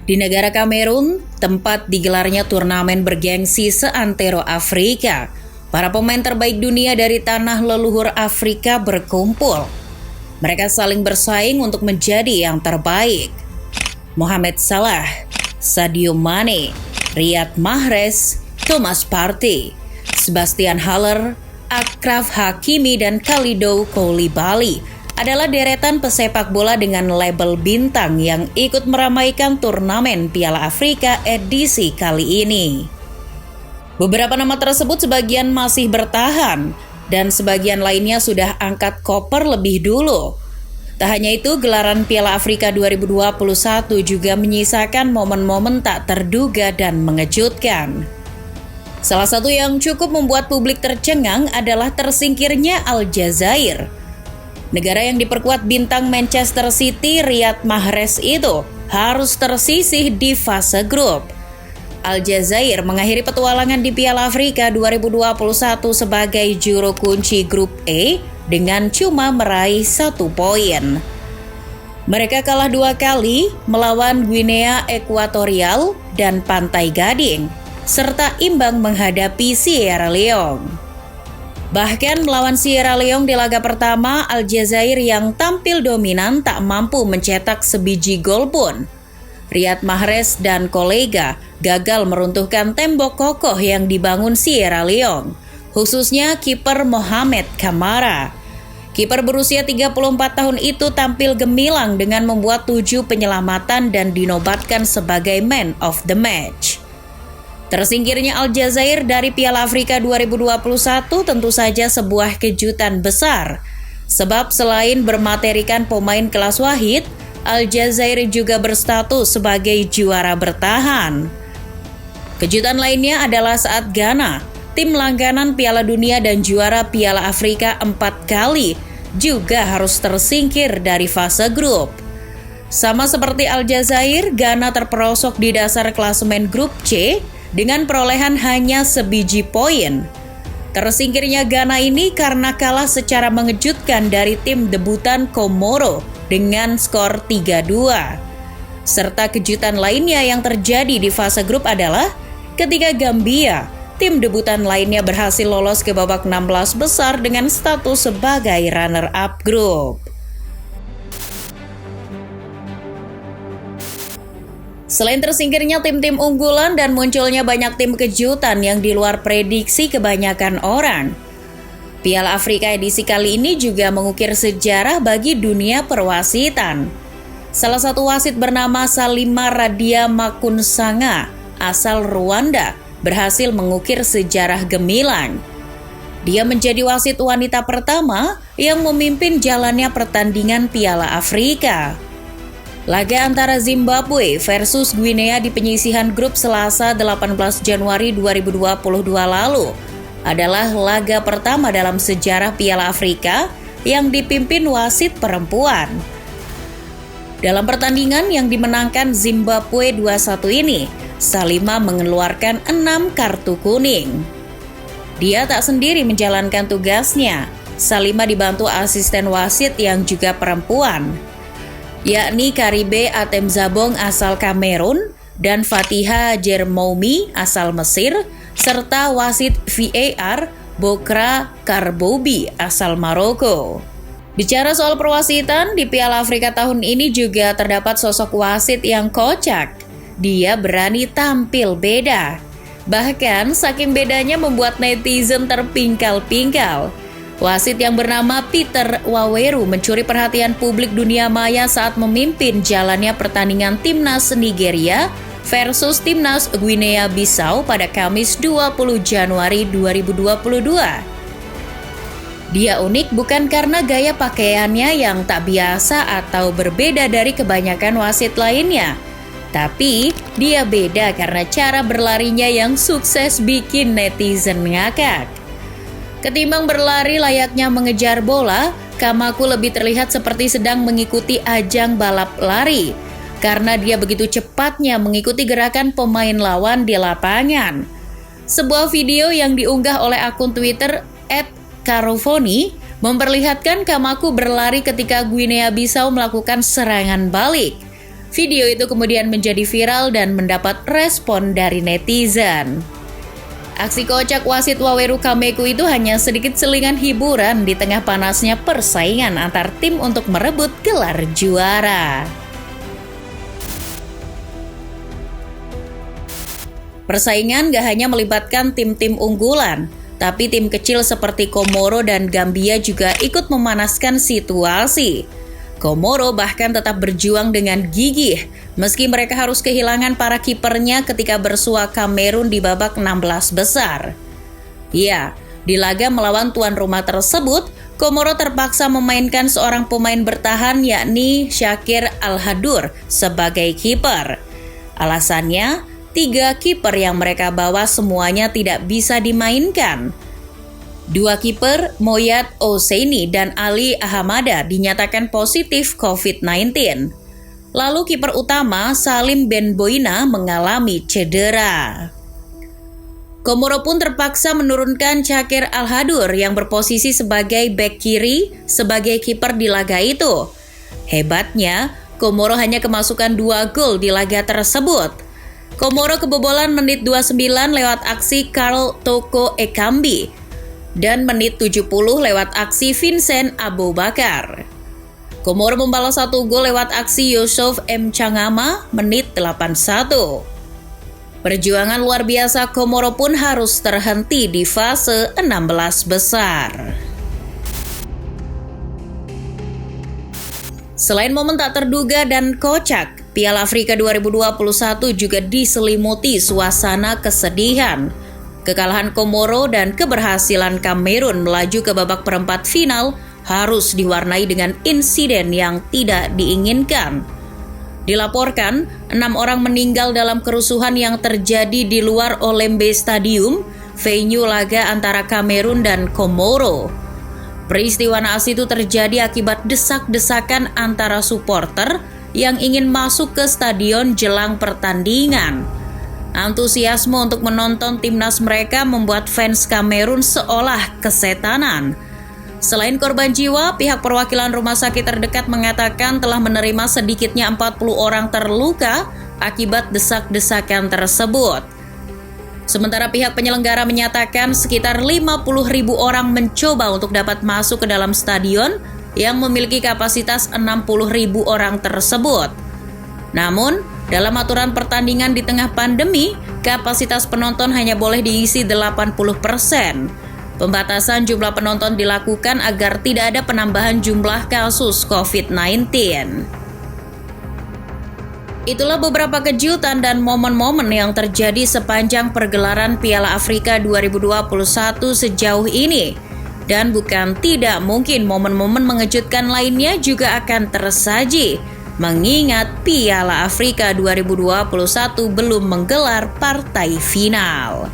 Di negara Kamerun, tempat digelarnya turnamen bergengsi seantero Afrika, para pemain terbaik dunia dari tanah leluhur Afrika berkumpul. Mereka saling bersaing untuk menjadi yang terbaik. Mohamed Salah, Sadio Mane, Riyad Mahrez, Thomas Partey, Sebastian Haller, Achraf Hakimi, dan Kalidou Koulibaly adalah deretan pesepak bola dengan label bintang yang ikut meramaikan turnamen Piala Afrika edisi kali ini. Beberapa nama tersebut sebagian masih bertahan dan sebagian lainnya sudah angkat koper lebih dulu. Tak hanya itu, gelaran Piala Afrika 2021 juga menyisakan momen-momen tak terduga dan mengejutkan. Salah satu yang cukup membuat publik tercengang adalah tersingkirnya Aljazair. Negara yang diperkuat bintang Manchester City Riyad Mahrez itu harus tersisih di fase grup. Aljazair mengakhiri petualangan di Piala Afrika 2021 sebagai juru kunci grup E dengan cuma meraih 1 poin. Mereka kalah 2 kali melawan Guinea Ekuatorial dan Pantai Gading, serta imbang menghadapi Sierra Leone. Bahkan melawan Sierra Leone di laga pertama, Aljazair yang tampil dominan tak mampu mencetak sebiji gol pun. Riyad Mahrez dan kolega gagal meruntuhkan tembok kokoh yang dibangun Sierra Leone, khususnya kiper Mohamed Kamara. Kiper berusia 34 tahun itu tampil gemilang dengan membuat 7 penyelamatan dan dinobatkan sebagai man of the match. Tersingkirnya Aljazair dari Piala Afrika 2021 tentu saja sebuah kejutan besar. Sebab selain bermaterikan pemain kelas wahid, Aljazair juga berstatus sebagai juara bertahan. Kejutan lainnya adalah saat Ghana, tim langganan Piala Dunia dan juara Piala Afrika 4 kali, juga harus tersingkir dari fase grup. Sama seperti Aljazair, Ghana terperosok di dasar klasemen grup C dengan perolehan hanya sebiji poin. Tersingkirnya Ghana ini karena kalah secara mengejutkan dari tim debutan Komoro dengan skor 3-2. Serta kejutan lainnya yang terjadi di fase grup adalah ketika Gambia, tim debutan lainnya berhasil lolos ke babak 16 besar dengan status sebagai runner-up grup. Selain tersingkirnya tim-tim unggulan dan munculnya banyak tim kejutan yang di luar prediksi kebanyakan orang, Piala Afrika edisi kali ini juga mengukir sejarah bagi dunia perwasitan. Salah satu wasit bernama Salima Radia Makunsanga, asal Rwanda, berhasil mengukir sejarah gemilang. Dia menjadi wasit wanita pertama yang memimpin jalannya pertandingan Piala Afrika. Laga antara Zimbabwe versus Guinea di penyisihan grup Selasa 18 Januari 2022 lalu adalah laga pertama dalam sejarah Piala Afrika yang dipimpin wasit perempuan. Dalam pertandingan yang dimenangkan Zimbabwe 2-1 ini, Salima mengeluarkan 6 kartu kuning. Dia tak sendiri menjalankan tugasnya. Salima dibantu asisten wasit yang juga perempuan, yakni Karibe Atemzabong asal Kamerun dan Fatiha Jermoumi asal Mesir, serta wasit VAR Bokra Karboubi asal Maroko. Bicara soal perwasitan, di Piala Afrika tahun ini juga terdapat sosok wasit yang kocak. Dia berani tampil beda. Bahkan saking bedanya membuat netizen terpingkal-pingkal. Wasit yang bernama Peter Waweru mencuri perhatian publik dunia maya saat memimpin jalannya pertandingan Timnas Nigeria versus Timnas Guinea Bissau pada Kamis 20 Januari 2022. Dia unik bukan karena gaya pakaiannya yang tak biasa atau berbeda dari kebanyakan wasit lainnya, tapi dia beda karena cara berlarinya yang sukses bikin netizen ngakak. Ketimbang berlari layaknya mengejar bola, Kamaku lebih terlihat seperti sedang mengikuti ajang balap lari karena dia begitu cepatnya mengikuti gerakan pemain lawan di lapangan. Sebuah video yang diunggah oleh akun Twitter @Karofoni memperlihatkan Kamaku berlari ketika Guinea Bissau melakukan serangan balik. Video itu kemudian menjadi viral dan mendapat respon dari netizen. Aksi kocak wasit Waweru Kameku itu hanya sedikit selingan hiburan di tengah panasnya persaingan antar tim untuk merebut gelar juara. Persaingan gak hanya melibatkan tim-tim unggulan, tapi tim kecil seperti Komoro dan Gambia juga ikut memanaskan situasi. Komoro bahkan tetap berjuang dengan gigih, meski mereka harus kehilangan para kipernya ketika bersua Kamerun di babak 16 besar. Ya, di laga melawan tuan rumah tersebut, Komoro terpaksa memainkan seorang pemain bertahan yakni Shakir Al-Hadur sebagai kiper. Alasannya, 3 kiper yang mereka bawa semuanya tidak bisa dimainkan. 2 kiper, Moyad Oseini dan Ali Ahamada dinyatakan positif COVID-19. Lalu kiper utama Salim Ben Boina mengalami cedera. Komoro pun terpaksa menurunkan Shakir Al-Hadur yang berposisi sebagai bek kiri sebagai kiper di laga itu. Hebatnya, Komoro hanya kemasukan 2 gol di laga tersebut. Komoro kebobolan menit 29 lewat aksi Karl Toko Ekambi dan menit 70 lewat aksi Vincent Aboubakar. Komoro membalas 1 gol lewat aksi Yusuf M. Changama menit 81. Perjuangan luar biasa Komoro pun harus terhenti di fase 16 besar. Selain momen tak terduga dan kocak, Piala Afrika 2021 juga diselimuti suasana kesedihan. Kekalahan Komoro dan keberhasilan Kamerun melaju ke babak perempat final harus diwarnai dengan insiden yang tidak diinginkan. Dilaporkan, 6 orang meninggal dalam kerusuhan yang terjadi di luar Olembe Stadium, venue laga antara Kamerun dan Komoro. Peristiwa naas itu terjadi akibat desak-desakan antara supporter yang ingin masuk ke stadion jelang pertandingan. Antusiasme untuk menonton timnas mereka membuat fans Kamerun seolah kesetanan. Selain korban jiwa, pihak perwakilan rumah sakit terdekat mengatakan telah menerima sedikitnya 40 orang terluka akibat desak-desakan tersebut. Sementara pihak penyelenggara menyatakan sekitar 50.000 orang mencoba untuk dapat masuk ke dalam stadion yang memiliki kapasitas 60.000 orang tersebut. Namun, dalam aturan pertandingan di tengah pandemi, kapasitas penonton hanya boleh diisi 80%. Pembatasan jumlah penonton dilakukan agar tidak ada penambahan jumlah kasus COVID-19. Itulah beberapa kejutan dan momen-momen yang terjadi sepanjang pergelaran Piala Afrika 2021 sejauh ini. Dan bukan tidak mungkin momen-momen mengejutkan lainnya juga akan tersaji, mengingat Piala Afrika 2021 belum menggelar partai final.